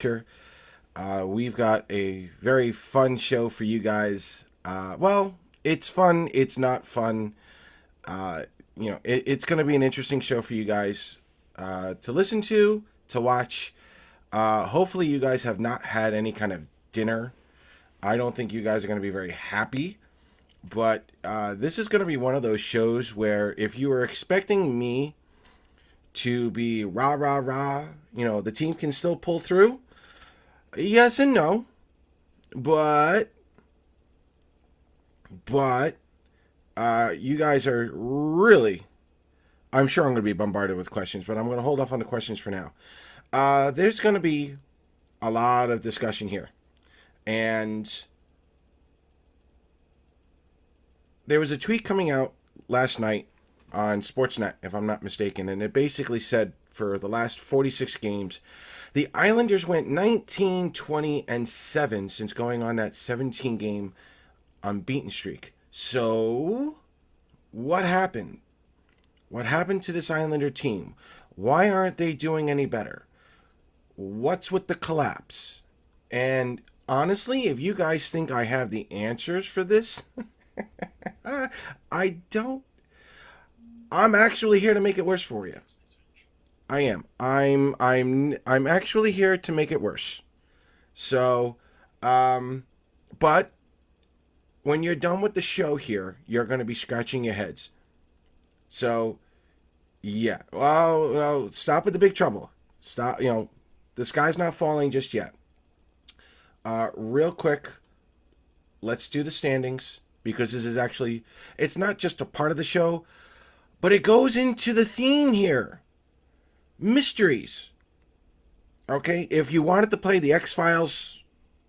winter. We've got a very fun show for you guys. Well, it's fun. It's not fun. It's going to be an interesting show for you guys to listen to watch. Hopefully, you guys have not had any kind of dinner. I don't think you guys are going to be very happy. But this is going to be one of those shows where if you were expecting me to be rah, rah, rah, the team can still pull through. Yes and no. But you guys are really, I'm sure I'm going to be bombarded with questions, but I'm going to hold off on the questions for now. There's going to be a lot of discussion here. And there was a tweet coming out last night on Sportsnet, if I'm not mistaken, and it basically said for the last 46 games, the Islanders went 19, 20, and 7 since going on that 17-game unbeaten streak. So, what happened? What happened to this Islander team? Why aren't they doing any better? What's with the collapse? And honestly, if you guys think I have the answers for this, I don't. I'm actually here to make it worse for you. I am. I'm actually here to make it worse. So, but when you're done with the show here, you're going to be scratching your heads. So, yeah. Well, stop with the big trouble. Stop. The sky's not falling just yet. Real quick, let's do the standings because this is actually, it's not just a part of the show, but it goes into the theme here. Mysteries. Okay, if you wanted to play the X-Files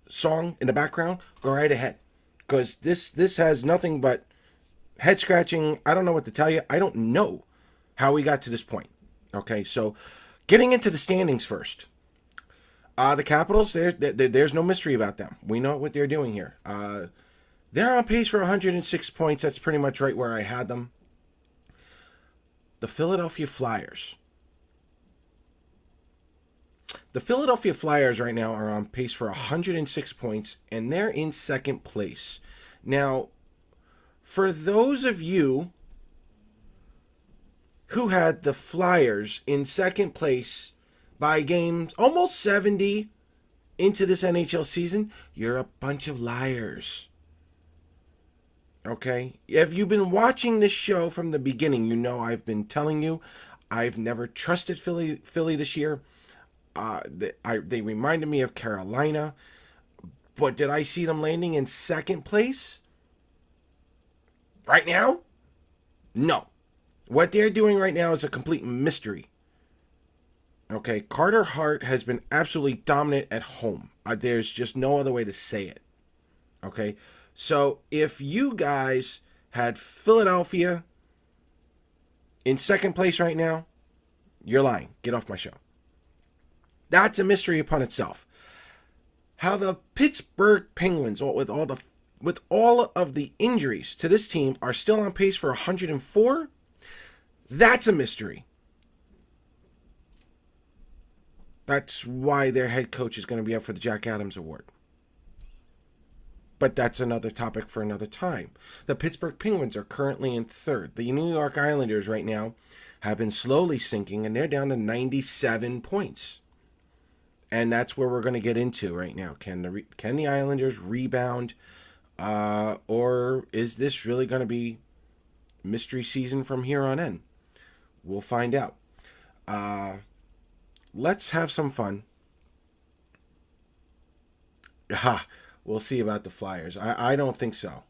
song in the background, go right ahead. Because this has nothing but head scratching. I don't know what to tell you. I don't know how we got to this point. Okay, so getting into the standings first. The Capitals, there's no mystery about them. We know what they're doing here. They're on pace for 106 points. That's pretty much right where I had them. The Philadelphia Flyers. The Philadelphia Flyers right now are on pace for 106 points, and they're in second place. Now, for those of you who had the Flyers in second place by games almost 70 into this NHL season, you're a bunch of liars. Okay? If you've been watching this show from the beginning, you know I've been telling you I've never trusted Philly this year. They reminded me of Carolina. But did I see them landing in second place? Right now? No. What they're doing right now is a complete mystery. Okay, Carter Hart has been absolutely dominant at home. There's just no other way to say it. Okay, so if you guys had Philadelphia in second place right now, you're lying. Get off my show. That's a mystery upon itself. How the Pittsburgh Penguins, with all of the injuries to this team, are still on pace for 104, that's a mystery. That's why their head coach is going to be up for the Jack Adams Award. But that's another topic for another time. The Pittsburgh Penguins are currently in third. The New York Islanders right now have been slowly sinking, and they're down to 97 points. And that's where we're going to get into right now. Can the Islanders rebound? Or is this really going to be mystery season from here on in? We'll find out. Let's have some fun. We'll see about the Flyers. I don't think so.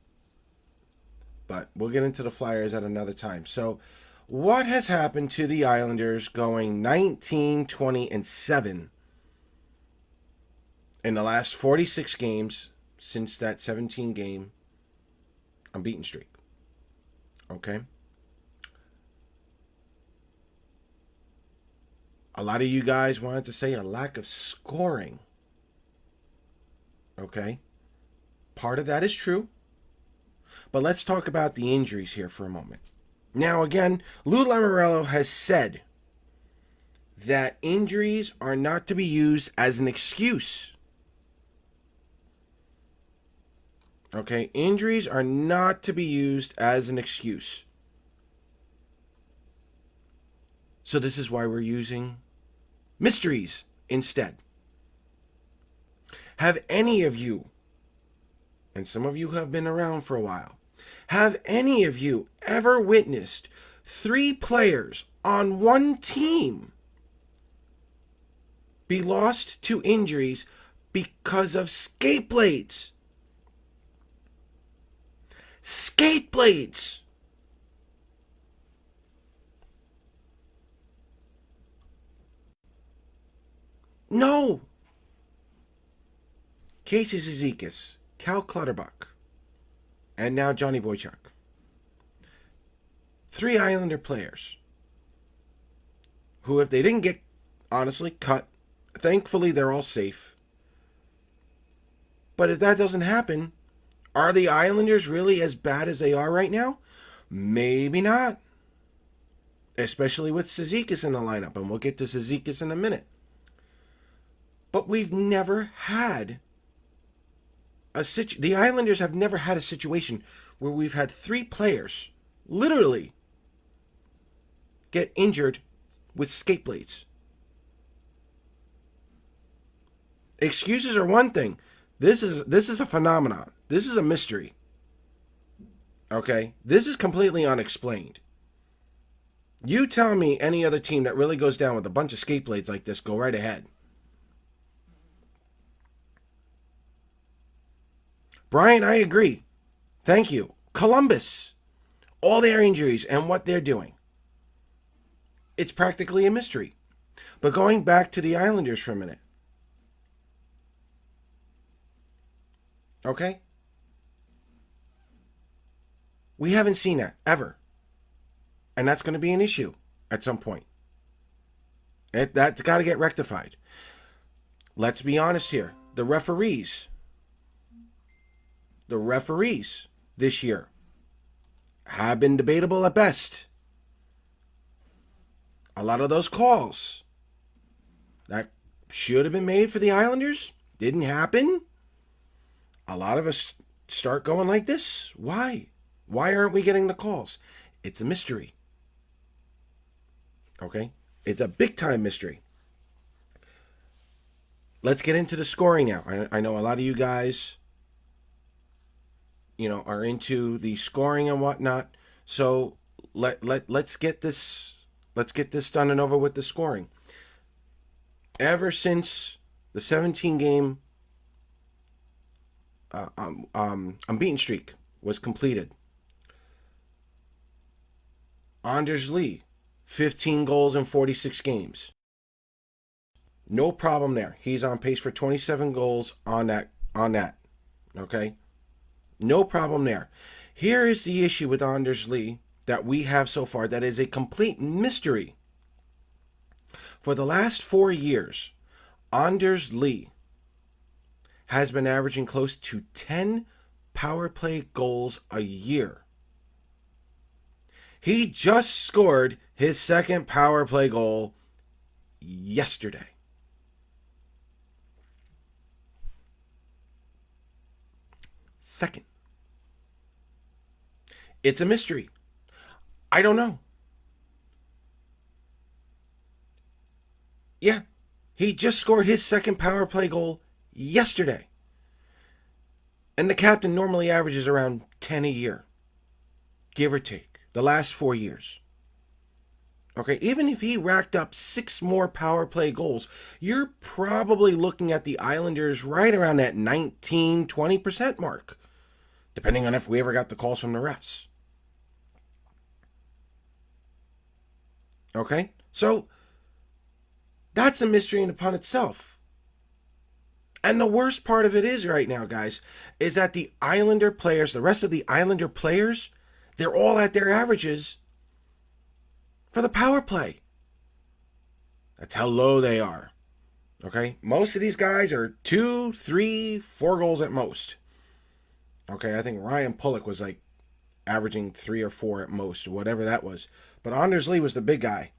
But we'll get into the Flyers at another time. So, what has happened to the Islanders going 19, 20, and 7 in the last 46 games since that 17-game unbeaten streak? Okay? A lot of you guys wanted to say a lack of scoring. Okay? Part of that is true. But let's talk about the injuries here for a moment. Now, again, Lou Lamoriello has said that injuries are not to be used as an excuse. Okay, injuries are not to be used as an excuse. So this is why we're using mysteries instead. Have any of you, and some of you have been around for a while, have any of you ever witnessed 3 players on one team be lost to injuries because of skate blades? Skate blades! No! Casey Zizekas, Cal Clutterbuck, and now Johnny Boychuk. 3 Islander players who, if they didn't get, honestly, cut, thankfully they're all safe. But if that doesn't happen, are the Islanders really as bad as they are right now? Maybe not. Especially with Zizekas in the lineup, and we'll get to Zizekas in a minute. But we've never had the Islanders have never had a situation where we've had 3 players literally get injured with skate blades. Excuses are one thing. This is a phenomenon. This is a mystery. Okay? This is completely unexplained. You tell me any other team that really goes down with a bunch of skate blades like this, go right ahead. Brian, I agree. Thank you. Columbus. All their injuries and what they're doing. It's practically a mystery. But going back to the Islanders for a minute. Okay? We haven't seen that ever. And that's going to be an issue at some point. That's got to get rectified. Let's be honest here. The referees this year have been debatable at best. A lot of those calls that should have been made for the Islanders didn't happen. A lot of us start going like this. Why? Why aren't we getting the calls? It's a mystery. Okay? It's a big time mystery. Let's get into the scoring now. I know a lot of you guys, are into the scoring and whatnot. So let's get this done and over with the scoring. Ever since the 17 game unbeaten streak was completed, Anders Lee, 15 goals in 46 games. No problem there. He's on pace for 27 goals on that. Okay? No problem there. Here is the issue with Anders Lee that we have so far that is a complete mystery. For the last 4 years, Anders Lee has been averaging close to 10 power play goals a year. He just scored his second power play goal yesterday. Second. It's a mystery. I don't know. Yeah, he just scored his second power play goal yesterday. And the captain normally averages around 10 a year, give or take, the last 4 years. Okay, even if he racked up 6 more power play goals, you're probably looking at the Islanders right around that 19-20% mark, depending on if we ever got the calls from the refs. Okay, so that's a mystery in upon itself. And the worst part of it is right now, guys, is that the Islander players, the rest of the Islander players, they're all at their averages for the power play. That's how low they are. Okay? Most of these guys are 2, 3, 4 goals at most. Okay, I think Ryan Pulock was like averaging 3 or 4 at most, or whatever that was. But Anders Lee was the big guy,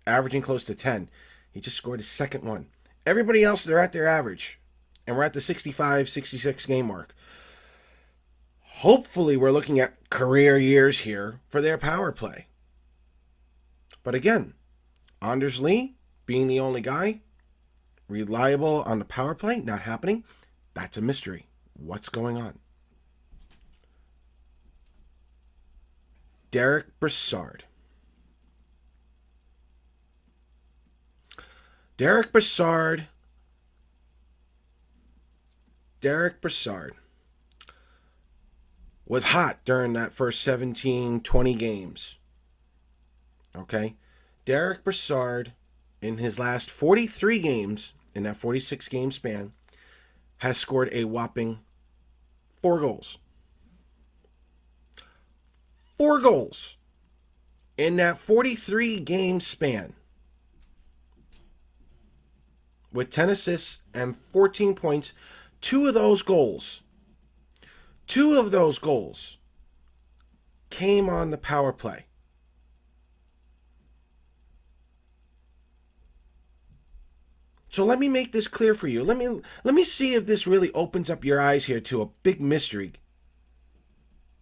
averaging close to 10. He just scored his second one. Everybody else, they're at their average. And we're at the 65, 66 game mark. Hopefully, we're looking at career years here for their power play. But again, Anders Lee being the only guy, reliable on the power play, not happening. That's a mystery. What's going on? Derek Brassard. Derek Brassard was hot during that first 17, 20 games. Okay? Derek Brassard, in his last 43 games, in that 46 game span, has scored a whopping 4 goals. 4 goals in that 43 game span, with 10 assists and 14 points. Two of those goals came on the power play. So let me make this clear for you. Let me see if this really opens up your eyes here to a big mystery.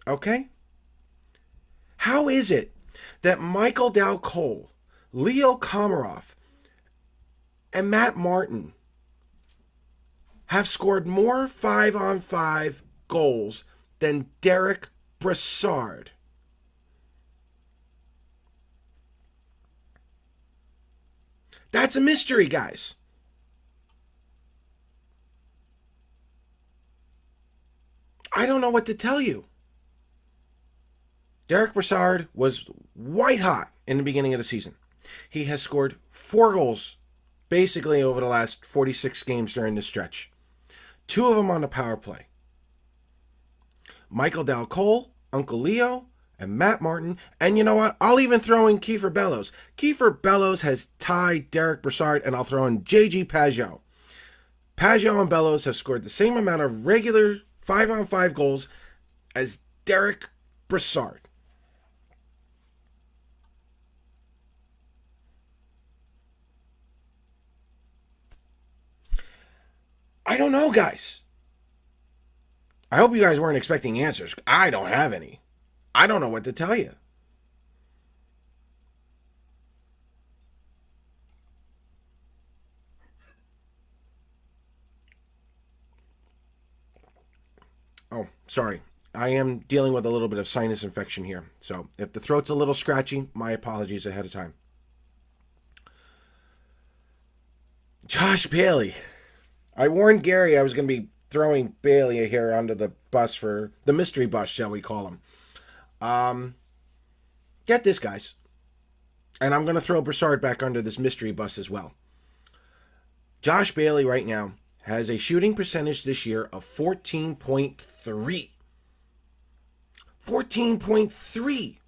Okay? How is it that Michael Dal Cole, Leo Komarov, and Matt Martin have scored more 5-on-5 goals than Derek Brassard? That's a mystery, guys. I don't know what to tell you. Derek Brassard was white hot in the beginning of the season. He has scored 4 goals basically over the last 46 games during this stretch. 2 of them on the power play. Michael Dal Cole, Uncle Leo, and Matt Martin. And you know what? I'll even throw in Kiefer Bellows. Kiefer Bellows has tied Derek Brassard, and I'll throw in J.G. Pageau. Pageau and Bellows have scored the same amount of regular 5-on-5 goals as Derek Brassard. I don't know, guys. I hope you guys weren't expecting answers. I don't have any. I don't know what to tell you. Oh, sorry. I am dealing with a little bit of sinus infection here. So if the throat's a little scratchy, my apologies ahead of time. Josh Bailey. I warned Gary I was going to be throwing Bailey here under the bus for the mystery bus, shall we call him. Get this, guys. And I'm going to throw Brassard back under this mystery bus as well. Josh Bailey right now has a shooting percentage this year of 14.3. 14.3.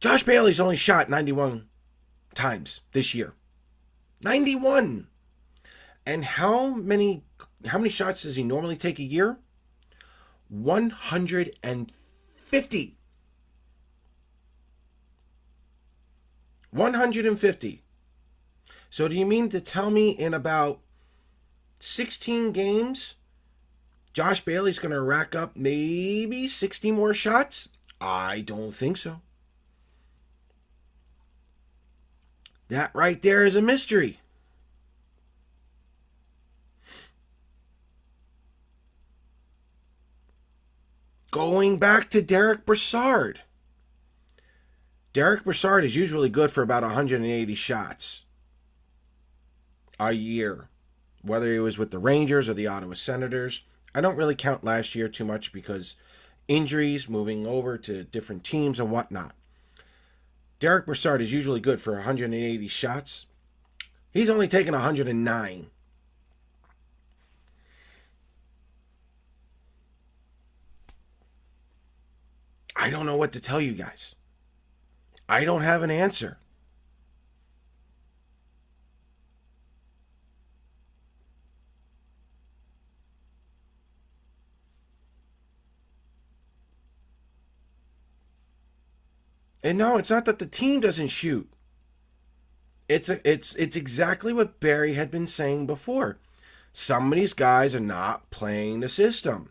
Josh Bailey's only shot 91 times this year. 91. And how many shots does he normally take a year? 150. 150. So do you mean to tell me in about 16 games, Josh Bailey's going to rack up maybe 60 more shots? I don't think so. That right there is a mystery. Going back to Derek Brassard. Derek Brassard is usually good for about 180 shots a year, whether he was with the Rangers or the Ottawa Senators. I don't really count last year too much because injuries, moving over to different teams and whatnot. Derek Brassard is usually good for 180 shots. He's only taken 109. I don't know what to tell you guys. I don't have an answer. And no, it's not that the team doesn't shoot. It's exactly what Barry had been saying before. Some of these guys are not playing the system.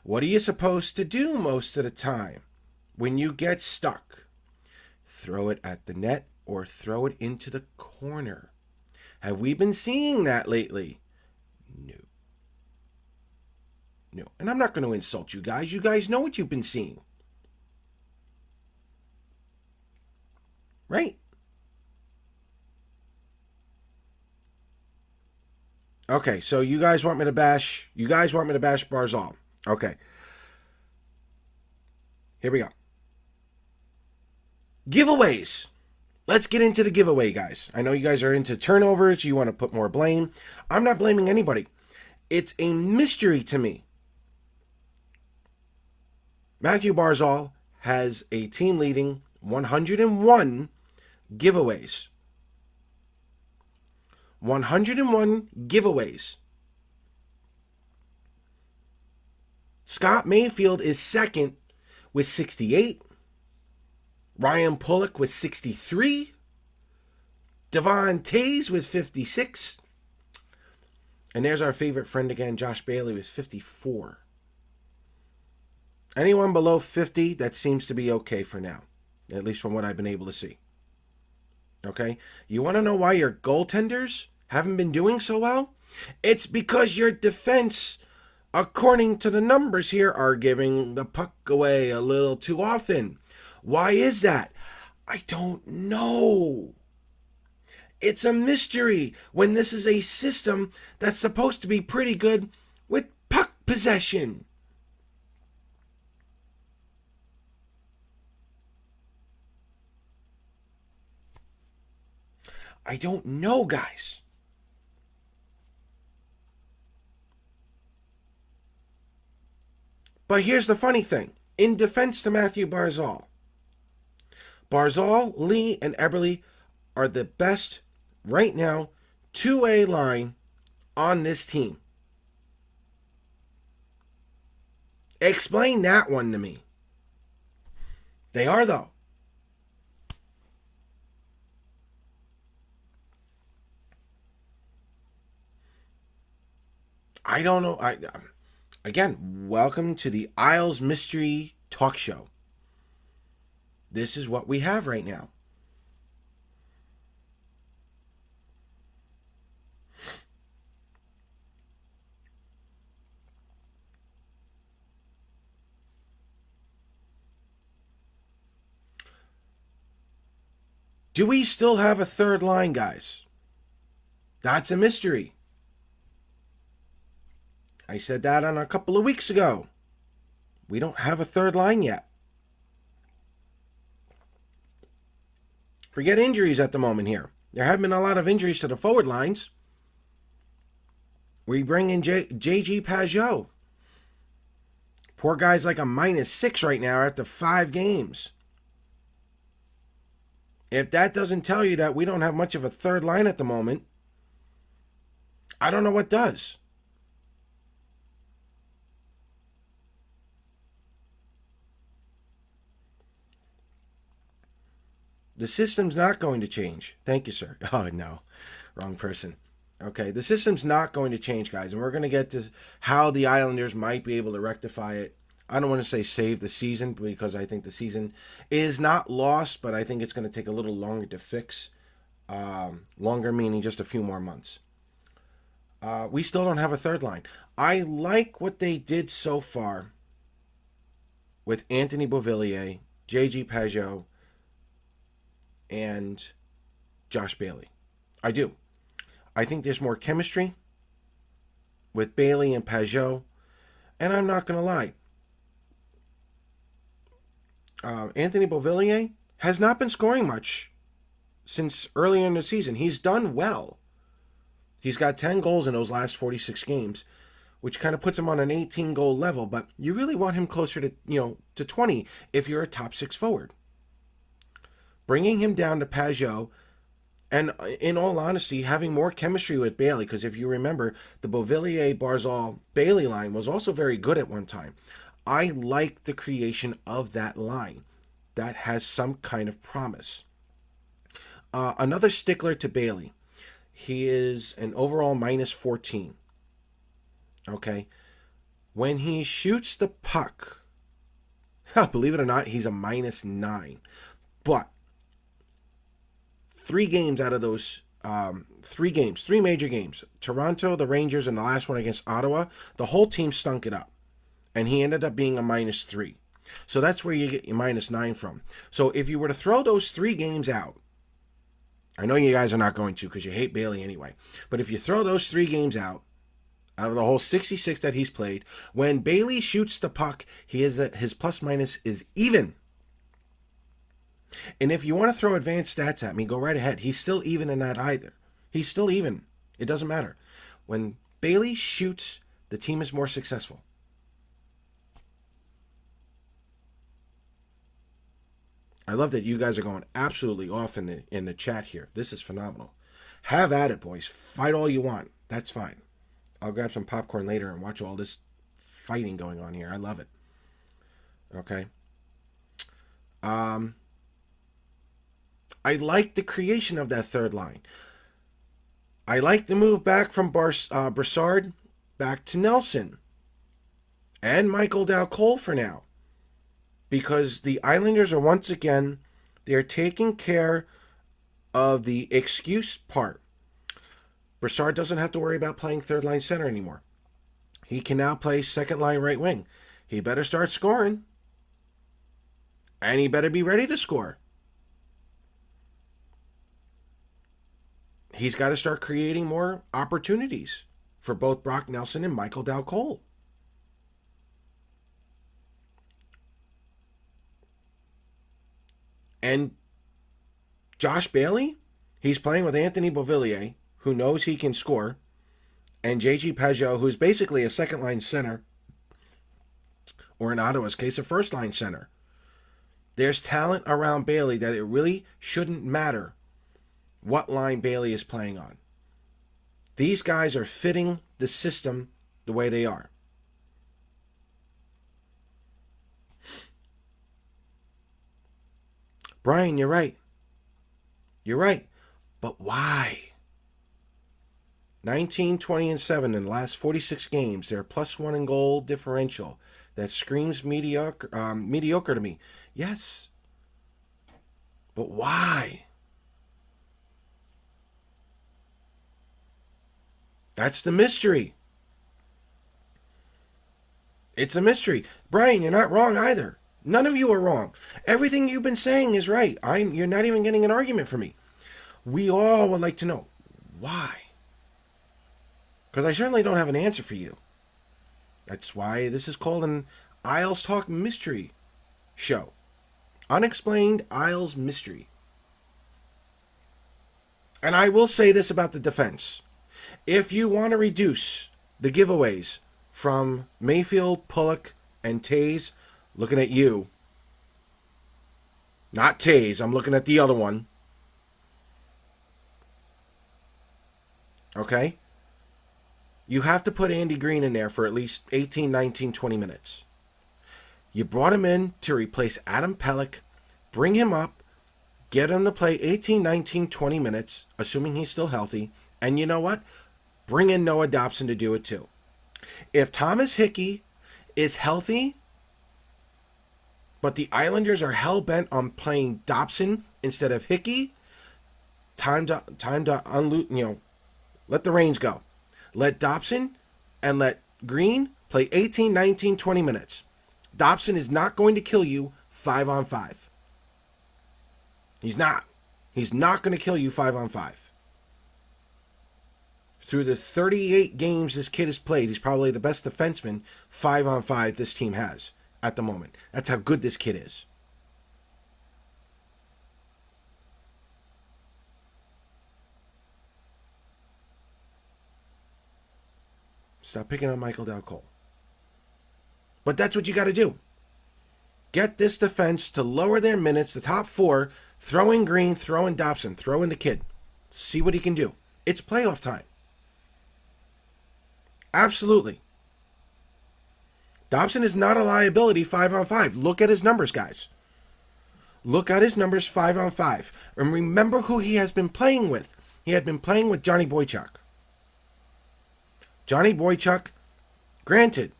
What are you supposed to do most of the time when you get stuck? Throw it at the net or throw it into the corner. Have we been seeing that lately? No. No. And I'm not going to insult you guys. You guys know what you've been seeing. Right? Okay, so you guys want me to bash Barzal. Okay. Here we go. Giveaways. Let's get into the giveaway, guys. I know you guys are into turnovers. You want to put more blame. I'm not blaming anybody. It's a mystery to me. Matthew Barzal has a team leading 101 giveaways. 101 giveaways. Scott Mayfield is second with 68. Ryan Pulock with 63. Devon Tays with 56. And there's our favorite friend again, Josh Bailey with 54. Anyone below 50, that seems to be okay for now, at least from what I've been able to see. Okay? You want to know why your goaltenders haven't been doing so well? It's because your defense, according to the numbers here, are giving the puck away a little too often. Why is that? I don't know. It's a mystery when this is a system that's supposed to be pretty good with puck possession. I don't know, guys. But here's the funny thing. In defense to Matthew Barzal, Lee, and Eberle are the best right now 2A line on this team. Explain that one to me. They are, though. I don't know. Again, welcome to the Isles Mystery Talk Show. This is what we have right now. Do we still have a third line, guys? That's a mystery. I said that on a couple of weeks ago. We don't have a third line yet. Forget injuries at the moment here. There have been a lot of injuries to the forward lines. We bring in J.G. Pageau. Poor guy's like a -6 right now after 5 games. If that doesn't tell you that we don't have much of a third line at the moment, I don't know what does. The system's not going to change. Thank you, sir. Oh, no. Wrong person. Okay, the system's not going to change, guys. And we're going to get to how the Islanders might be able to rectify it. I don't want to say save the season because I think the season is not lost, but I think it's going to take a little longer to fix. Longer meaning just a few more months. We still don't have a third line. I like what they did so far with Anthony Beauvillier, J.G. Pageau, and Josh Bailey. I do. I think there's more chemistry with Bailey and Pageau. And I'm not going to lie. Anthony Beauvillier has not been scoring much since earlier in the season. He's done well. He's got 10 goals in those last 46 games, which kind of puts him on an 18-goal level. But you really want him closer to 20 if you're a top 6 forward. Bringing him down to Pageau, and in all honesty, having more chemistry with Bailey, because if you remember, the Beauvillier, Barzal, Bailey line was also very good at one time. I like the creation of that line. that has some kind of promise. Another stickler to Bailey. He is an overall minus 14. Okay. When he shoots the puck, believe it or not, he's a minus 9. But 3 games out of those 3 games, 3 major games, Toronto, the Rangers, and the last one against Ottawa, the whole team stunk it up. And he ended up being a minus 3. So that's where you get your minus 9 from. So if you were to throw those 3 games out, I know you guys are not going to because you hate Bailey anyway, but if you throw those 3 games out of the whole 66 that he's played, when Bailey shoots the puck, his plus minus is even. And if you want to throw advanced stats at me, go right ahead. He's still even in that either. He's still even. It doesn't matter. When Bailey shoots, the team is more successful. I love that you guys are going absolutely off in the chat here. This is phenomenal. Have at it, boys. Fight all you want. That's fine. I'll grab some popcorn later and watch all this fighting going on here. I love it. Okay. I like the creation of that third line. I like the move back from Brassard back to Nelson and Michael Dal-Cole for now, because the Islanders are once again, they're taking care of the excuse part. Brassard doesn't have to worry about playing third line center anymore. He can now play second line right wing. He better start scoring, and he better be ready to score. He's got to start creating more opportunities for both Brock Nelson and Michael Dal-Cole. And Josh Bailey, he's playing with Anthony Beauvillier, who knows he can score, and J.G. Pageau, who's basically a second-line center, or in Ottawa's case, a first-line center. There's talent around Bailey that it really shouldn't matter what line Bailey is playing on. These guys are fitting the system the way they are. Brian, you're right. You're right. But why? 19, 20, and 7 in the last 46 games. They're +1 in goal differential. That screams mediocre to me. Yes. But why? That's the mystery. It's a mystery. Brian, you're not wrong either. None of you are wrong. Everything you've been saying is right. You're not even getting an argument from me. We all would like to know why. Because I certainly don't have an answer for you. That's why this is called an Isles Talk Mystery Show. Unexplained Isles Mystery. And I will say this about the defense. If you want to reduce the giveaways from Mayfield, Pullock, and Tays, looking at you. Not Tays, I'm looking at the other one. Okay? You have to put Andy Green in there for at least 18, 19, 20 minutes. You brought him in to replace Adam Pelech, bring him up, get him to play 18, 19, 20 minutes, assuming he's still healthy, and you know what? Bring in Noah Dobson to do it too. If Thomas Hickey is healthy, but the Islanders are hell-bent on playing Dobson instead of Hickey, time to unloot, let the reins go. Let Dobson and let Green play 18, 19, 20 minutes. Dobson is not going to kill you 5-on-5. He's not. He's not going to kill you 5-on-5. Through the 38 games this kid has played, he's probably the best defenseman 5-on-5 this team has at the moment. That's how good this kid is. Stop picking on Michael Dal-Cole. But that's what you got to do. Get this defense to lower their minutes, the top 4, throw in Green, throw in Dobson, throw in the kid. See what he can do. It's playoff time. Absolutely. Dobson is not a liability 5-on-5. Look at his numbers, guys. Look at his numbers 5-on-5. And remember who he has been playing with. He had been playing with Johnny Boychuk. Johnny Boychuk, granted,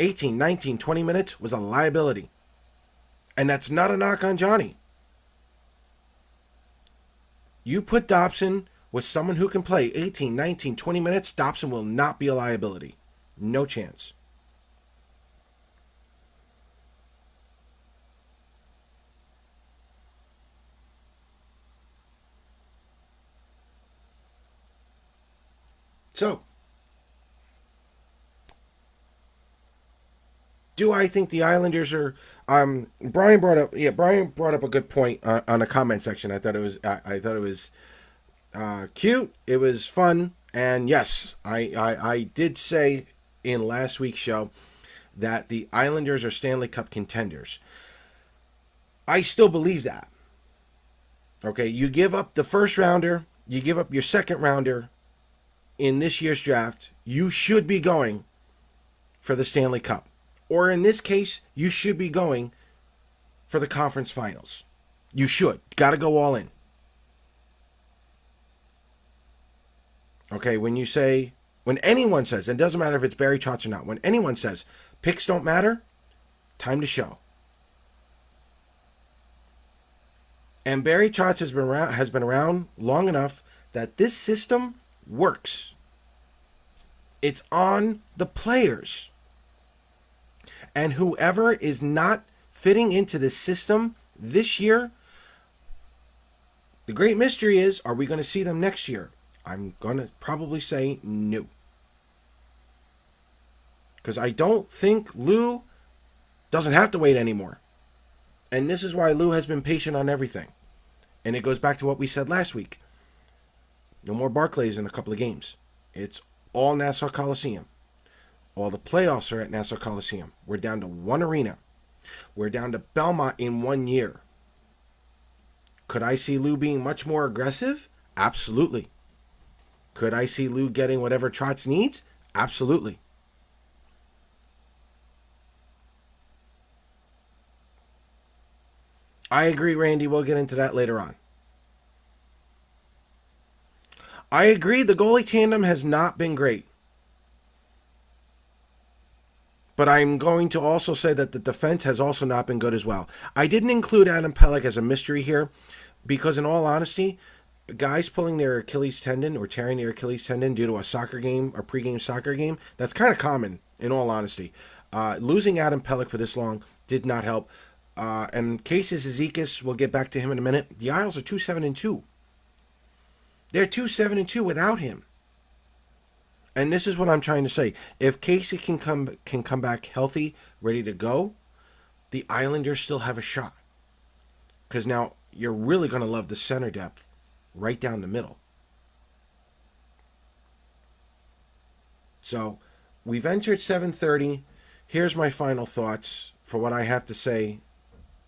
18, 19, 20 minutes was a liability. And that's not a knock on Johnny. You put Dobson with someone who can play 18, 19, 20 minutes, Dobson will not be a liability. No chance. So, do I think the Islanders are? Brian brought up. Yeah, Brian brought up a good point on the comment section. I thought it was. I thought it was cute. It was fun, and yes, I did say in last week's show that the Islanders are Stanley Cup contenders. I still believe that. Okay, you give up the first rounder, you give up your second rounder in this year's draft. You should be going for the Stanley Cup. Or in this case, you should be going for the conference finals. You should. Got to go all in. Okay, when anyone says, it doesn't matter if it's Barry Trotz or not, when anyone says picks don't matter, time to show. And Barry Trotz has been around long enough that this system works. It's on the players. And whoever is not fitting into this system this year, the great mystery is, are we going to see them next year? I'm going to probably say no. Because I don't think Lou doesn't have to wait anymore. And this is why Lou has been patient on everything. And it goes back to what we said last week. No more Barclays in a couple of games. It's all Nassau Coliseum. All the playoffs are at Nassau Coliseum. We're down to one arena. We're down to Belmont in 1 year. Could I see Lou being much more aggressive? Absolutely. Could I see Lou getting whatever Trotz needs? Absolutely. I agree, Randy. We'll get into that later on. I agree, the goalie tandem has not been great. But I'm going to also say that the defense has also not been good as well. I didn't include Adam Pelech as a mystery here because, in all honesty, guys pulling their Achilles tendon or tearing their Achilles tendon due to a soccer game or pregame soccer game, that's kind of common, in all honesty. Losing Adam Pelech for this long did not help. And Casey Zizekas, we'll get back to him in a minute. The Isles are 2-7-2. They're 2-7-2 without him. And this is what I'm trying to say. If Casey can come back healthy, ready to go, the Islanders still have a shot. Because now you're really going to love the center depth right down the middle. So we've entered 7:30. Here's my final thoughts for what I have to say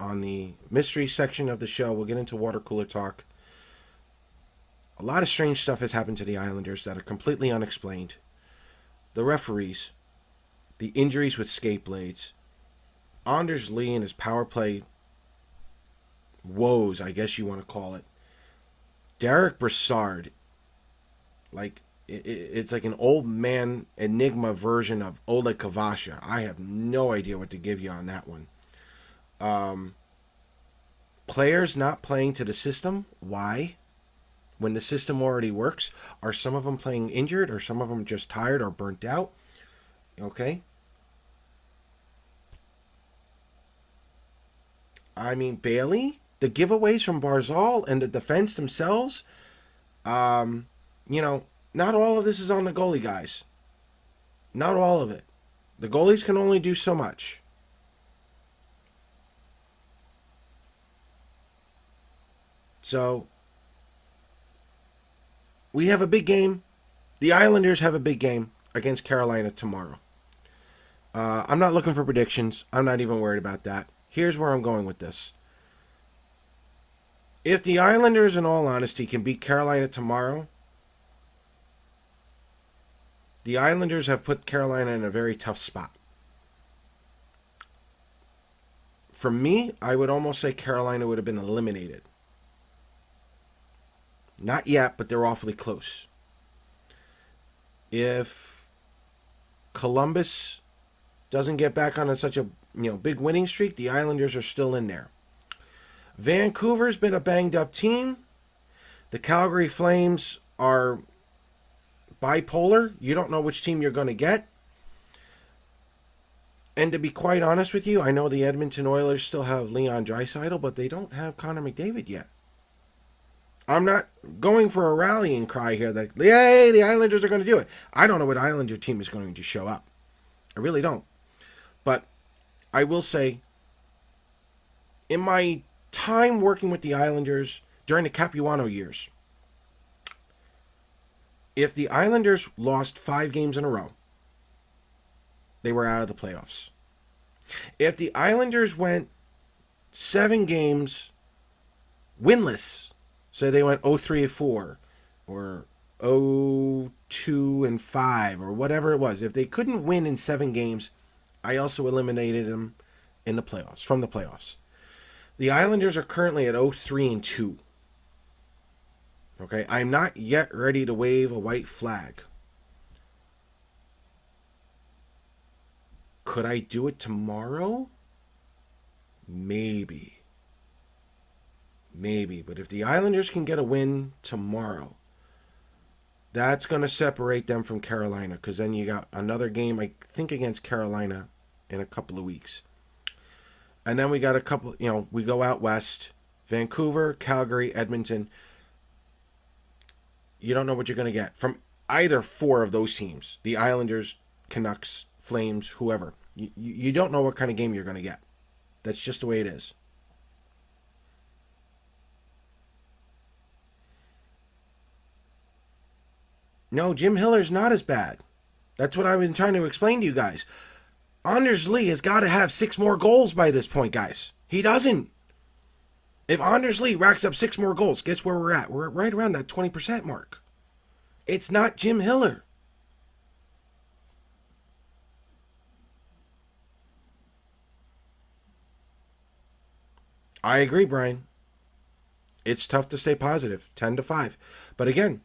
on the mystery section of the show. We'll get into water cooler talk. A lot of strange stuff has happened to the Islanders that are completely unexplained. The referees, the injuries with skate blades, Anders Lee and his power play woes, I guess you want to call it. Derek Brassard, it's like an old man enigma version of Oleg Kavasha. I have no idea what to give you on that one. Players not playing to the system. Why? When the system already works, are some of them playing injured, or some of them just tired or burnt out? Okay. I mean, Bailey, the giveaways from Barzal and the defense themselves, not all of this is on the goalie, guys. Not all of it. The goalies can only do so much. So, we have a big game. The Islanders have a big game against Carolina tomorrow. I'm not looking for predictions. I'm not even worried about that. Here's where I'm going with this. If the Islanders, in all honesty, can beat Carolina tomorrow, the Islanders have put Carolina in a very tough spot. For me, I would almost say Carolina would have been eliminated. Not yet, but they're awfully close. If Columbus doesn't get back on such a big winning streak, the Islanders are still in there. Vancouver's been a banged up team. The Calgary Flames are bipolar. You don't know which team you're going to get. And to be quite honest with you, I know the Edmonton Oilers still have Leon Draisaitl, but they don't have Connor McDavid yet. I'm not going for a rallying cry here that, yay, the Islanders are going to do it. I don't know what Islander team is going to show up. I really don't. But I will say, in my time working with the Islanders during the Capuano years, if the Islanders lost 5 games in a row, they were out of the playoffs. If the Islanders went 7 games winless, so they went 0-3-4 or 0-2-5 or whatever it was, if they couldn't win in 7 games, I also eliminated them in the playoffs, from the playoffs. The Islanders are currently at 0-3-2. Okay, I'm not yet ready to wave a white flag. Could I do it tomorrow? Maybe. But if the Islanders can get a win tomorrow, that's going to separate them from Carolina, because then you got another game, I think, against Carolina in a couple of weeks. And then we got a couple, we go out west. Vancouver, Calgary, Edmonton. You don't know what you're going to get from either 4 of those teams. The Islanders, Canucks, Flames, whoever. You don't know what kind of game you're going to get. That's just the way it is. No, Jim Hiller's not as bad. That's what I've been trying to explain to you guys. Anders Lee has got to have 6 more goals by this point, guys. He doesn't. If Anders Lee racks up 6 more goals, guess where we're at? We're right around that 20% mark. It's not Jim Hiller. I agree, Brian. It's tough to stay positive, 10-5. But again,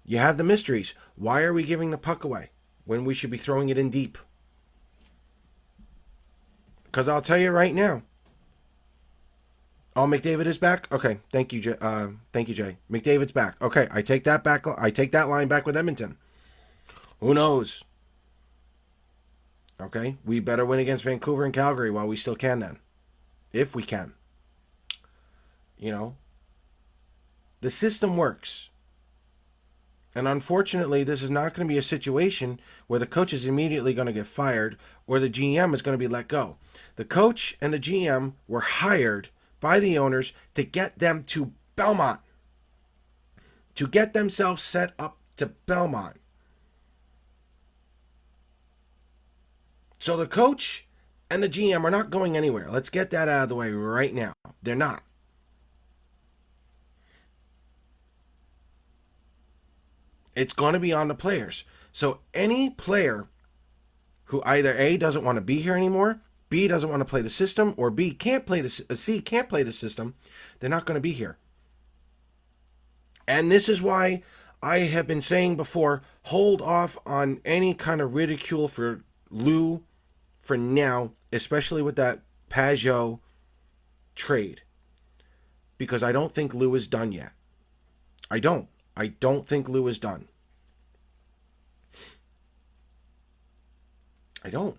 you have the mysteries. Why are we giving the puck away when we should be throwing it in deep? Because I'll tell you right now. Oh, McDavid is back? Okay, thank you, Jay. McDavid's back. Okay, I take that back. I take that line back with Edmonton. Who knows? Okay, we better win against Vancouver and Calgary while we still can then. If we can. The system works. And unfortunately, this is not going to be a situation where the coach is immediately going to get fired or the GM is going to be let go. The coach and the GM were hired by the owners to get them to Belmont, to get themselves set up to Belmont. So the coach and the GM are not going anywhere. Let's get that out of the way right now. They're not. It's going to be on the players. So any player who either A, doesn't want to be here anymore, B, doesn't want to play the system, or B, can't play C, can't play the system, they're not going to be here. And this is why I have been saying before, hold off on any kind of ridicule for Lou for now, especially with that Pajot trade. Because I don't think Lou is done yet. I don't think Lou is done. I don't.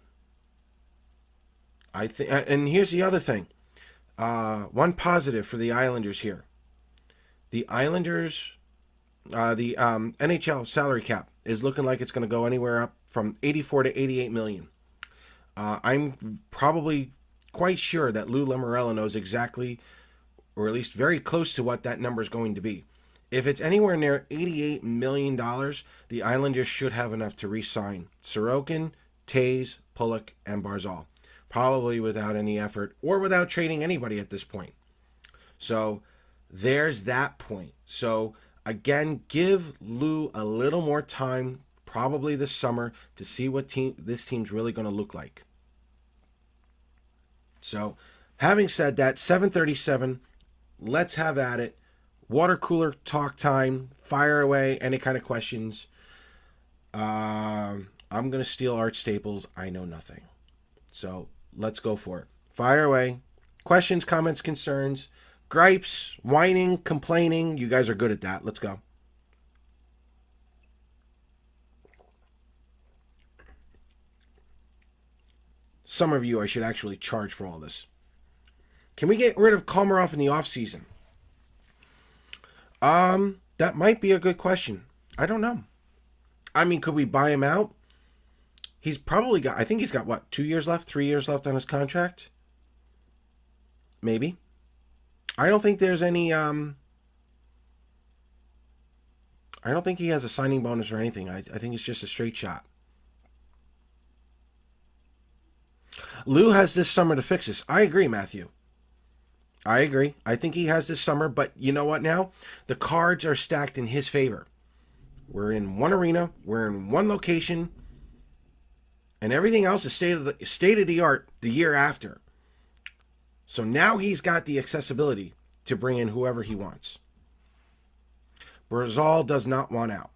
I think, and here's the other thing. One positive for the Islanders here. The Islanders, the NHL salary cap is looking like it's going to go anywhere up from 84 to 88 million. I'm probably quite sure that Lou Lamoriello knows exactly, or at least very close to what that number is going to be. If it's anywhere near $88 million, the Islanders should have enough to re-sign Sorokin, Tays, Pulock, and Barzal. Probably without any effort or without trading anybody at this point. So there's that point. So again, give Lou a little more time, probably this summer, to see what this team's really going to look like. So Having said that, 7:37. Let's have at it. Water cooler talk time. Fire away. Any kind of questions. I'm gonna steal Art Staples. I know nothing. So let's go for it. Fire away. Questions, comments, concerns, gripes, whining, complaining. You guys are good at that. Let's go. Some of you I should actually charge for all this. Can we get rid of Komarov in the off season? That might be a good question. I don't know. I mean, could we buy him out? He's probably got. I think he's got what, 2 years left, 3 years left on his contract. Maybe. I don't think there's any. I don't think he has a signing bonus or anything. I think it's just a straight shot. Lou has this summer to fix this. I agree, Matthew. I agree. I think he has this summer, but you know what now? The cards are stacked in his favor. We're in one arena, we're in one location, and everything else is state of the art the year after. So now he's got the accessibility to bring in whoever he wants. Barzal does not want out.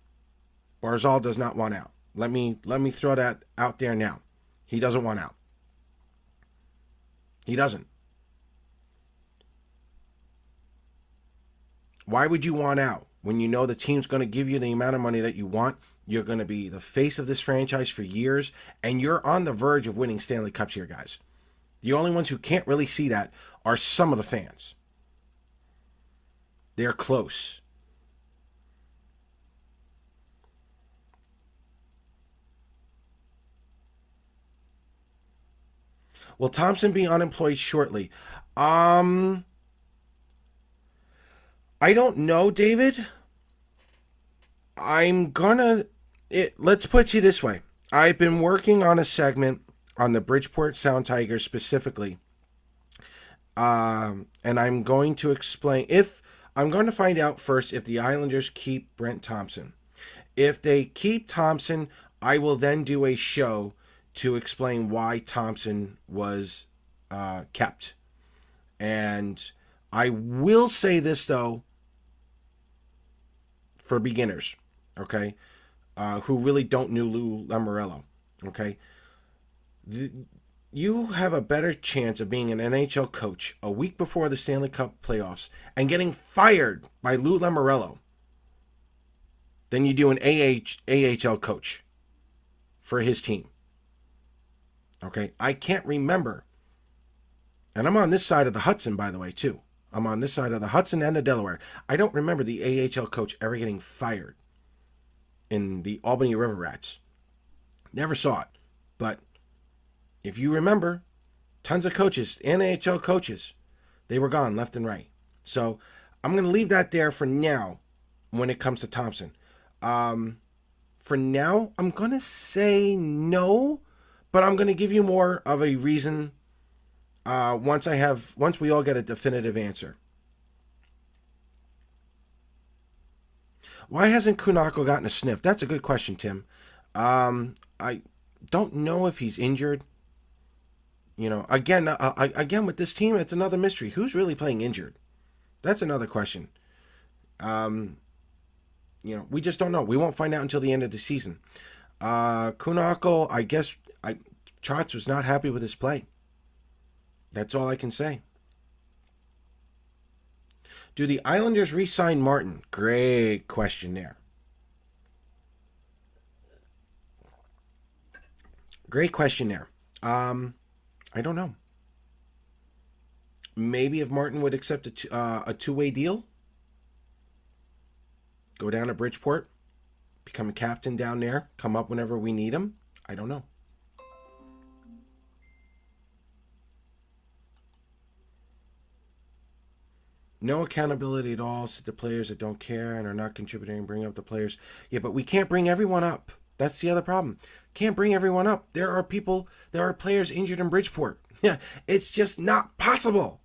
Barzal does not want out. Let me throw that out there now. He doesn't want out. He doesn't. Why would you want out when you know the team's going to give you the amount of money that you want? You're going to be the face of this franchise for years, and you're on the verge of winning Stanley Cups here, guys. The only ones who can't really see that are some of the fans. They're close. Will Thompson be unemployed shortly? I don't know, David. I'm gonna. Let's put you this way. I've been working on a segment on the Bridgeport Sound Tigers specifically, and I'm going to explain if I'm going to find out first if the Islanders keep Brent Thompson. If they keep Thompson, I will then do a show to explain why Thompson was kept. And I will say this though, for beginners, okay, who really don't know Lou Lamoriello, okay, you have a better chance of being an NHL coach a week before the Stanley Cup playoffs and getting fired by Lou Lamoriello than you do an AHL coach for his team. Okay, I can't remember, and I'm on this side of the Hudson, by the way, too. I'm on this side of the Hudson and the Delaware. I don't remember the AHL coach ever getting fired in the Albany River Rats. Never saw it. But if you remember, tons of coaches, NHL coaches, they were gone left and right. So I'm going to leave that there for now when it comes to Thompson. For now, I'm going to say no, but I'm going to give you more of a reason once we all get a definitive answer. Why hasn't Kunako gotten a sniff? That's a good question, Tim. I don't know if he's injured. You know, again with this team, it's another mystery. Who's really playing injured? That's another question. We just don't know. We won't find out until the end of the season. Kunako, I guess, Trotz was not happy with his play. That's all I can say. Do the Islanders re-sign Martin? Great question there. Great question there. I don't know. Maybe if Martin would accept a two-way deal, go down to Bridgeport, become a captain down there, come up whenever we need him. I don't know. No accountability at all. Sit the players that don't care and are not contributing. Bring up the players. Yeah, but we can't bring everyone up. That's the other problem. Can't bring everyone up. There are players injured in Bridgeport. Yeah, it's just not possible.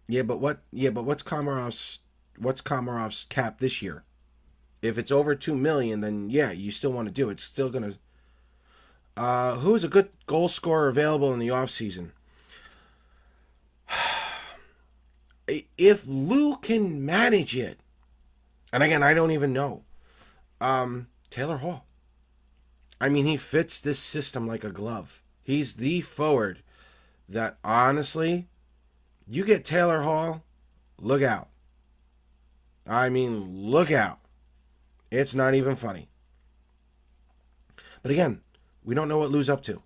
Yeah, but what's Komarov's cap this year? If it's over 2 million, then yeah, you still want to do it. It's still gonna. Who is a good goal scorer available in the off season? If Lou can manage it, and again, I don't even know. Taylor Hall. I mean, he fits this system like a glove. He's the forward that honestly, you get Taylor Hall, look out. I mean, look out. It's not even funny. But again, we don't know what Lou's up to.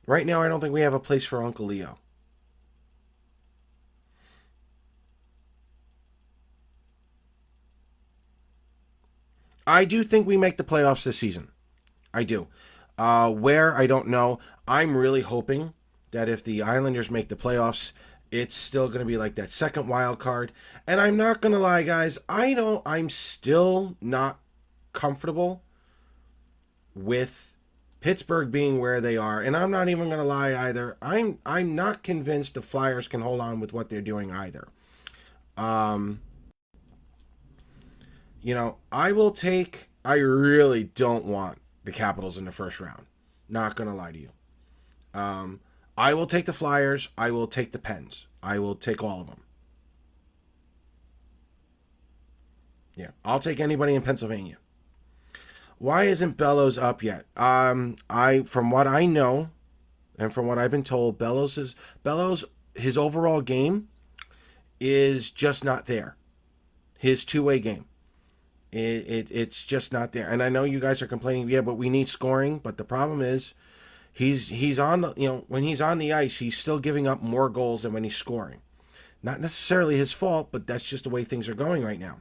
Right now, I don't think we have a place for Uncle Leo. I do think we make the playoffs this season. I do. Where, I don't know. I'm really hoping that if the Islanders make the playoffs, it's still going to be like that second wild card. And I'm not going to lie, guys. I'm still not comfortable with Pittsburgh being where they are. And I'm not even going to lie either. I'm not convinced the Flyers can hold on with what they're doing either. Um, I really don't want the Capitals in the first round. Not going to lie to you. Um, I will take the Flyers. I will take the Pens. I will take all of them. Yeah, I'll take anybody in Pennsylvania. Why isn't Bellows up yet? From what I know, and from what I've been told, Bellows his overall game is just not there. His two-way game. It's just not there. And I know you guys are complaining, yeah, but we need scoring. But the problem is, he's on the, when he's on the ice, he's still giving up more goals than when he's scoring. Not necessarily his fault, but that's just the way things are going right now.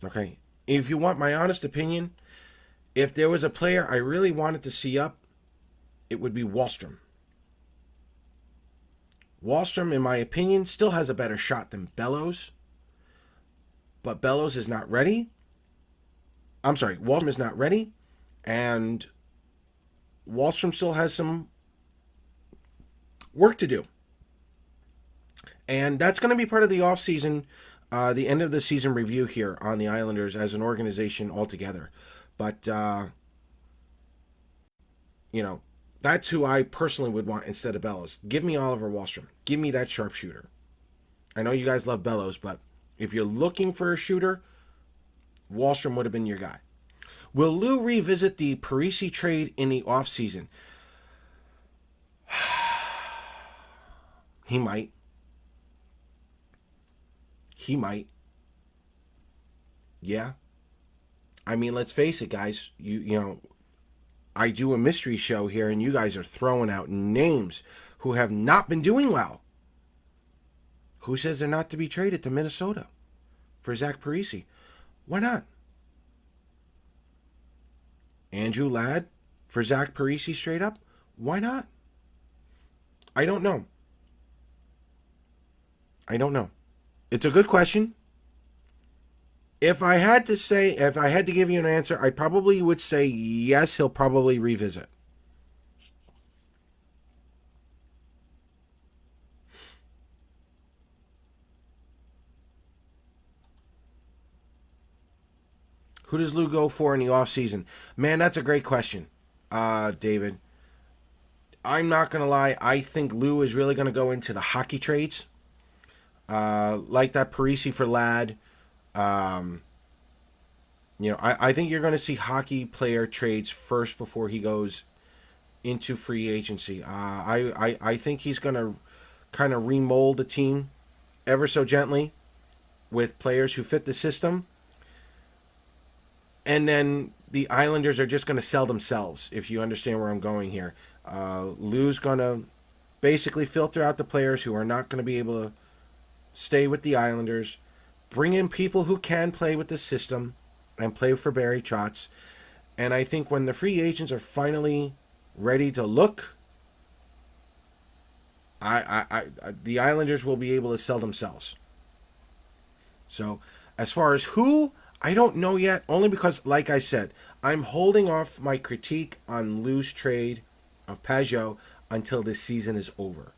Okay, if you want my honest opinion, if there was a player I really wanted to see up, it would be Wallstrom. Wallstrom, in my opinion, still has a better shot than Bellows, but Bellows is not ready. I'm sorry, Wallstrom is not ready, and Wallstrom still has some work to do. And that's going to be part of the offseason, the end of the season review here on the Islanders as an organization altogether. But, that's who I personally would want instead of Bellows. Give me Oliver Wallstrom. Give me that sharpshooter. I know you guys love Bellows, but if you're looking for a shooter, Wallstrom would have been your guy. Will Lou revisit the Parisi trade in the offseason? He might. He might. Yeah. I mean, let's face it, guys. I do a mystery show here, and you guys are throwing out names who have not been doing well. Who says they're not to be traded to Minnesota for Zach Parise? Why not? Andrew Ladd for Zach Parise straight up? Why not? I don't know. I don't know. It's a good question. If I had to give you an answer, I probably would say yes, he'll probably revisit. Who does Lou go for in the offseason? Man, that's a great question, David. I'm not going to lie. I think Lou is really going to go into the hockey trades. Like that Parisi for Ladd. I think you're going to see hockey player trades first before he goes into free agency. I think he's going to kind of remold the team ever so gently with players who fit the system. And then the Islanders are just going to sell themselves, if you understand where I'm going here. Lou's going to basically filter out the players who are not going to be able to stay with the Islanders, bring in people who can play with the system and play for Barry Trotz. And I think when the free agents are finally ready to look, the Islanders will be able to sell themselves. So as far as who, I don't know yet, only because, like I said, I'm holding off my critique on Lou's trade of Pajot until this season is over.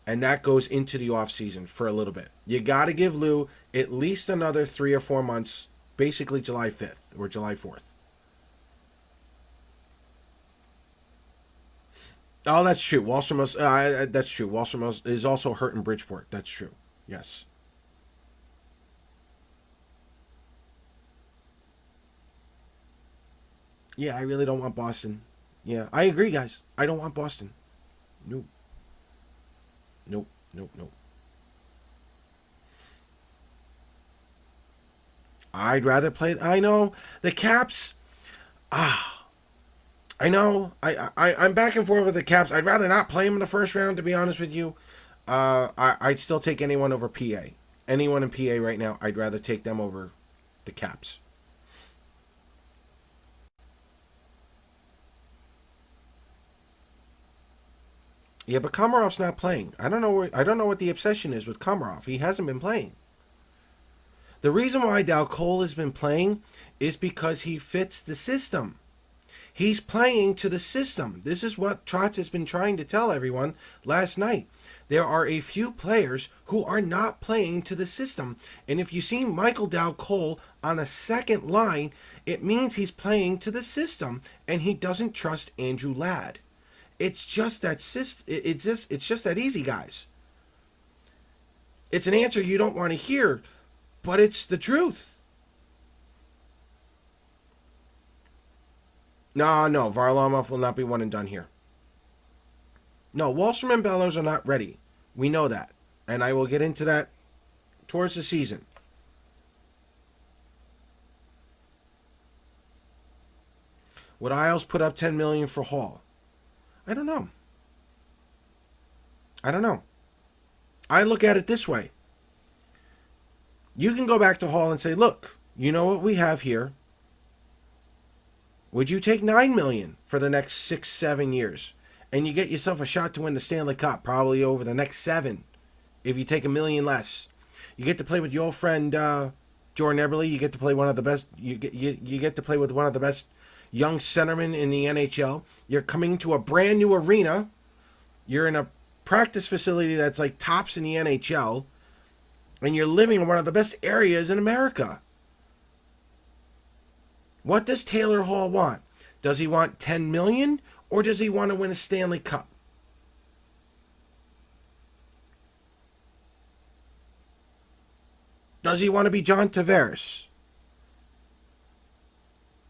And that goes into the off season for a little bit. You got to give Lou at least another 3 or 4 months, basically July 5th or July 4th. Oh, that's true. That's true. Wallstrom is also hurt in Bridgeport. That's true. Yes. Yeah, I really don't want Boston. Yeah, I agree, guys. I don't want Boston. Nope. Nope. Nope. Nope. I'd rather play. I know the Caps. Ah, I know. I'm back and forth with the Caps. I'd rather not play them in the first round, to be honest with you. I'd still take anyone over PA. Anyone in PA right now, I'd rather take them over the Caps. Yeah, but Komarov's not playing. I don't know what the obsession is with Komarov. He hasn't been playing. The reason why Dal Cole has been playing is because he fits the system. He's playing to the system. This is what Trotz has been trying to tell everyone last night. There are a few players who are not playing to the system. And if you see Michael Dal Cole on a second line, it means he's playing to the system and he doesn't trust Andrew Ladd. It's just that it's just that easy, guys. It's an answer you don't want to hear, but it's the truth. No, Varlamov will not be one and done here. No, Wallstrom and Bellows are not ready. We know that. And I will get into that towards the season. Would Isles put up 10 million for Hall? I don't know. I don't know. I look at it this way. You can go back to Hall and say, look, you know what we have here. Would you take 9 million for the next 6-7 years? And you get yourself a shot to win the Stanley Cup, probably over the next 7, if you take 1 million less. You get to play with your old friend Jordan Eberle. You get to play one of the best. You get to play with one of the best young centermen in the NHL. You're coming to a brand new arena. You're in a practice facility that's like tops in the NHL, and you're living in one of the best areas in America. What does Taylor Hall want? Does he want 10 million or does he want to win a Stanley Cup? Does he want to be John Tavares?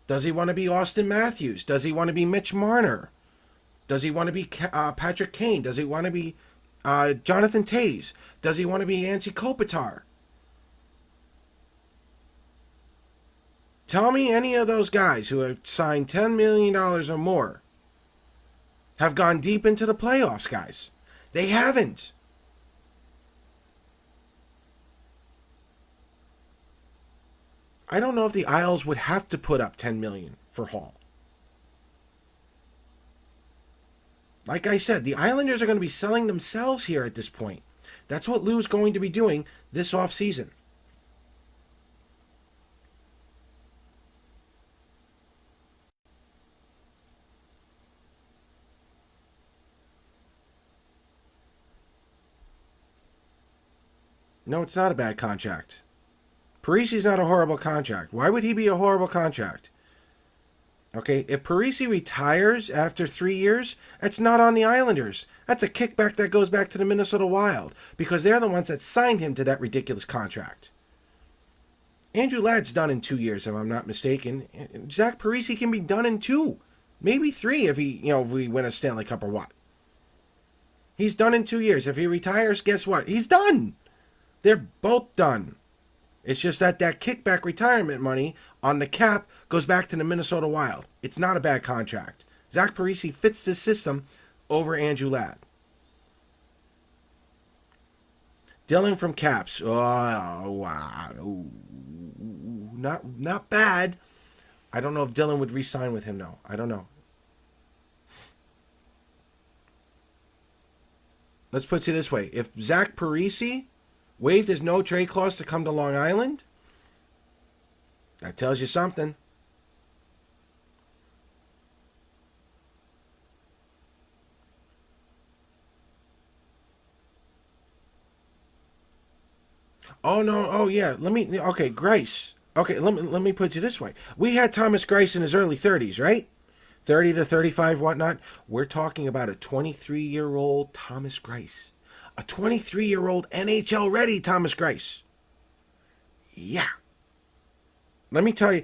Does he want to be Austin Matthews? Does he want to be Mitch Marner? Does he want to be Patrick Kane? Does he want to be Jonathan Toews? Does he want to be Antti Kopitar? Tell me any of those guys who have signed $10 million or more have gone deep into the playoffs, guys. They haven't. I don't know if the Isles would have to put up 10 million for Hall. Like I said, the Islanders are going to be selling themselves here at this point. That's what Lou's going to be doing this offseason. No, it's not a bad contract. Parisi's not a horrible contract. Why would he be a horrible contract? Okay, if Parisi retires after 3 years, that's not on the Islanders. That's a kickback that goes back to the Minnesota Wild because they're the ones that signed him to that ridiculous contract. Andrew Ladd's done in 2 years, if I'm not mistaken. Zach Parisi can be done in 2, maybe 3 if if we win a Stanley Cup or what. He's done in 2 years. If he retires, guess what? He's done. They're both done. It's just that kickback retirement money on the cap goes back to the Minnesota Wild. It's not a bad contract. Zach Parise fits this system over Andrew Ladd. Dylan from Caps. Oh, wow. Not bad. I don't know if Dylan would re-sign with him, though. I don't know. Let's put it this way. If Zach Parise waived his no-trade clause to come to Long Island, that tells you something. Oh no. Oh yeah. Let me. Okay, Grice. Okay, let me put it this way. We had Thomas Grice in his early 30s, right? 30 to 35, whatnot. We're talking about a 23-year-old Thomas Grice, a 23-year-old NHL ready Thomas Grice. Yeah. Let me tell you,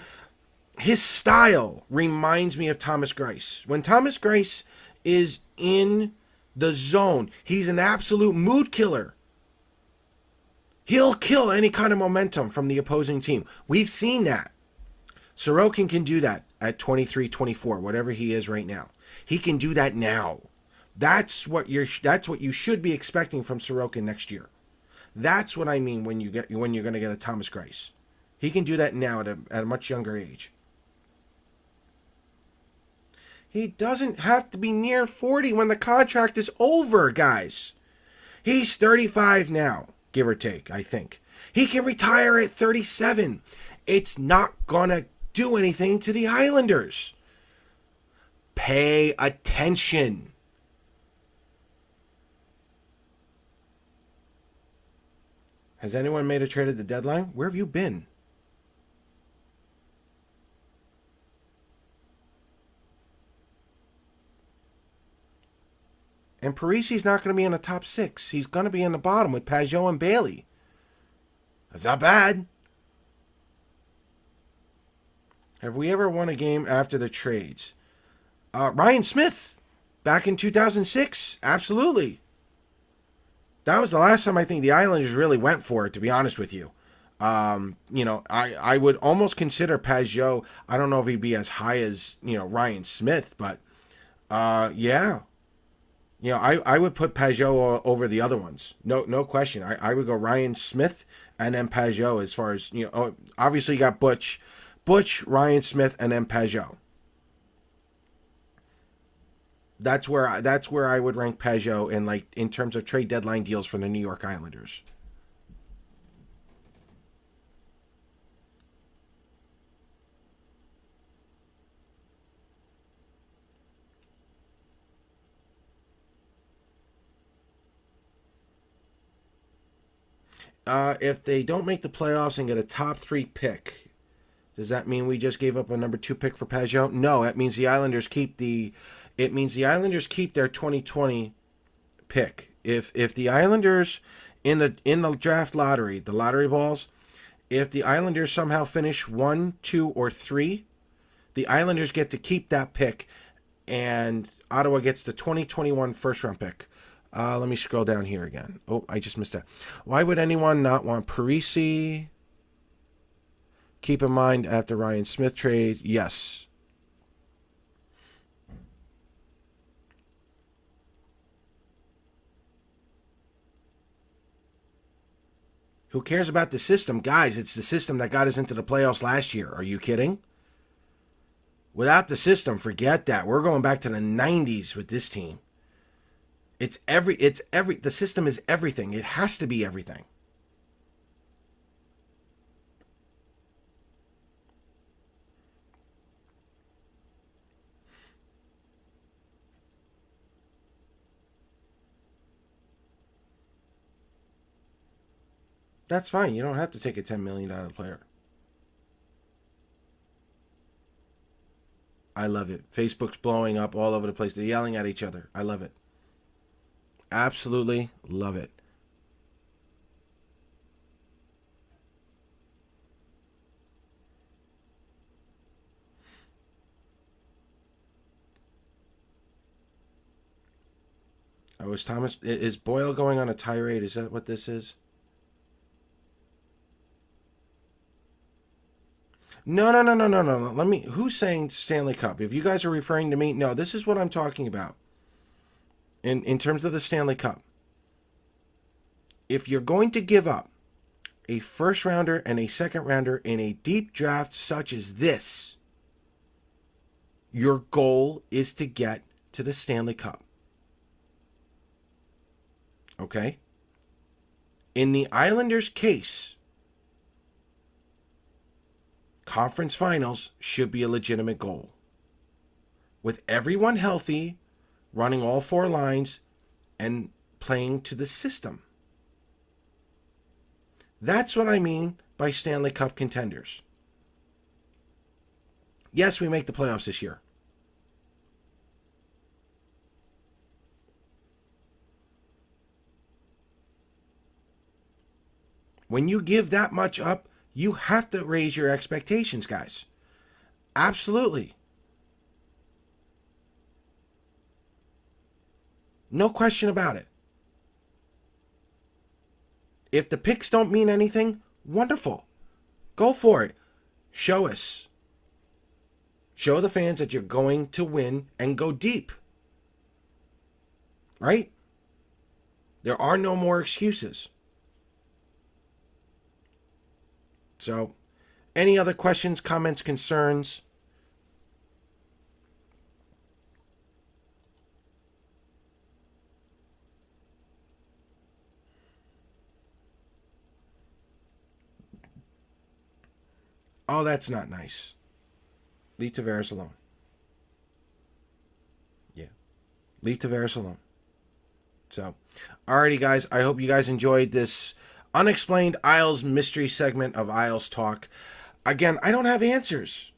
his style reminds me of Thomas Grice. When Thomas Grice is in the zone, he's an absolute mood killer. He'll kill any kind of momentum from the opposing team. We've seen that. Sorokin can do that at 23, 24, whatever he is right now. He can do that now. That's what you should be expecting from Sorokin next year. That's what I mean when you're going to get a Thomas Grice. He can do that now at a much younger age. He doesn't have to be near 40 when the contract is over, guys. He's 35 now, give or take, I think. He can retire at 37. It's not going to do anything to the Islanders. Pay attention. Has anyone made a trade at the deadline? Where have you been? And Parisi's not going to be in the top six. He's going to be in the bottom with Pajot and Bailey. That's not bad. Have we ever won a game after the trades? Ryan Smith, back in 2006. Absolutely. That was the last time I think the Islanders really went for it, to be honest with you. I would almost consider Pajot. I don't know if he'd be as high as, Ryan Smith, but yeah. I would put Pajot over the other ones. No question. I would go Ryan Smith and then Pajot as far as, obviously you got Butch, Ryan Smith, and then Pajot. That's where I would rank Pajot in terms of trade deadline deals for the New York Islanders. If they don't make the playoffs and get a top 3 pick, does that mean we just gave up a number 2 pick for Pajot? No, it means the Islanders keep their 2020 pick. If the Islanders in the draft lottery, the lottery balls, if the Islanders somehow finish 1, 2, or 3, the Islanders get to keep that pick, and Ottawa gets the 2021 first round pick. Let me scroll down here again. Oh, I just missed that. Why would anyone not want Parisi? Keep in mind, after Ryan Smith trade, yes. Who cares about the system? Guys, it's the system that got us into the playoffs last year. Are you kidding? Without the system, forget that. We're going back to the 90s with this team. The system is everything. It has to be everything. That's fine. You don't have to take a $10 million player. I love it. Facebook's blowing up all over the place. They're yelling at each other. I love it. Absolutely love it. Oh, is Boyle going on a tirade? Is that what this is? No, no, no, no, no, no. Who's saying Stanley Cup? If you guys are referring to me, no, this is what I'm talking about. In terms of the Stanley Cup. If you're going to give up a first rounder and a second rounder in a deep draft such as this, your goal is to get to the Stanley Cup. Okay? In the Islanders' case, conference finals should be a legitimate goal. With everyone healthy, running all 4 lines, and playing to the system. That's what I mean by Stanley Cup contenders. Yes, we make the playoffs this year. When you give that much up, you have to raise your expectations, guys. Absolutely. No question about it. If the picks don't mean anything, wonderful. Go for it. Show us. Show the fans that you're going to win and go deep. Right? There are no more excuses. So, any other questions, comments, concerns? Oh, that's not nice. Leave Tavares alone. Yeah. Leave Tavares alone. So, alrighty, guys. I hope you guys enjoyed this Unexplained Isles Mystery segment of Isles Talk. Again, I don't have answers.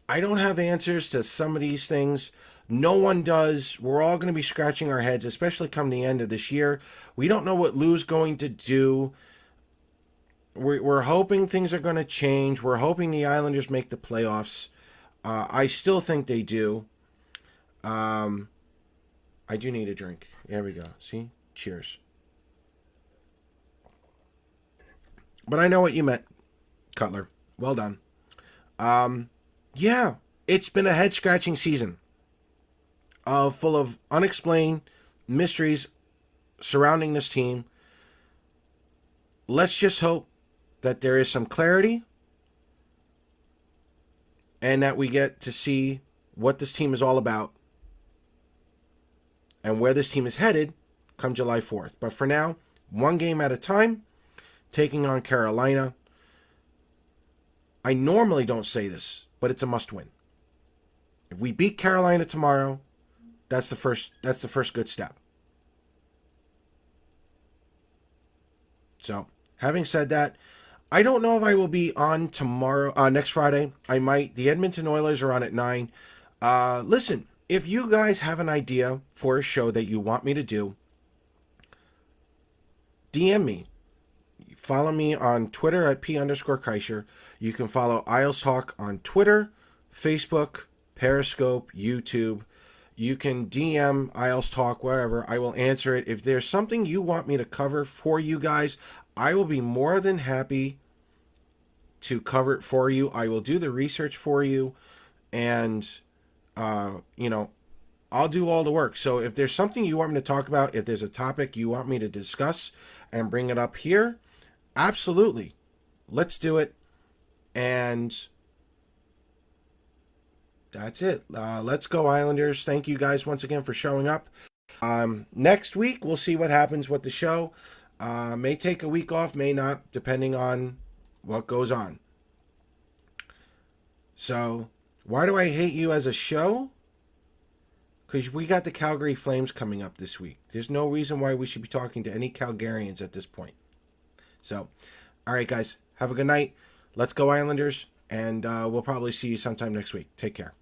I don't have answers to some of these things. No one does. We're all going to be scratching our heads, especially come the end of this year. We don't know what Lou's going to do. We're hoping things are going to change. We're hoping the Islanders make the playoffs. I still think they do. Um, I do need a drink. There we go. See? Cheers. But I know what you meant, Cutler. Well done. Yeah, it's been a head scratching season, full of unexplained mysteries surrounding this team. Let's just hope that there is some clarity and that we get to see what this team is all about and where this team is headed come July 4th. But for now, one game at a time, taking on Carolina. I normally don't say this, but it's a must win. If we beat Carolina tomorrow, that's the first good step. So, having said that, I don't know if I will be on tomorrow, next Friday. I might. The Edmonton Oilers are on at 9. Listen, if you guys have an idea for a show that you want me to do, DM me. Follow me on Twitter at P_Kreischer. You can follow Isles Talk on Twitter, Facebook, Periscope, YouTube. You can DM Isles Talk wherever. I will answer it. If there's something you want me to cover for you guys, I will be more than happy to cover it for you. I will do the research for you, and I'll do all the work. So if there's something you want me to talk about, if there's a topic you want me to discuss and bring it up here, absolutely. Let's do it. And that's it. Let's go, Islanders. Thank you guys once again for showing up. Next week, we'll see what happens with the show. May take a week off, may not, depending on what goes on. So, why do I hate you as a show? Because we got the Calgary Flames coming up this week. There's no reason why we should be talking to any Calgarians at this point. So, all right, guys. Have a good night. Let's go, Islanders. And we'll probably see you sometime next week. Take care.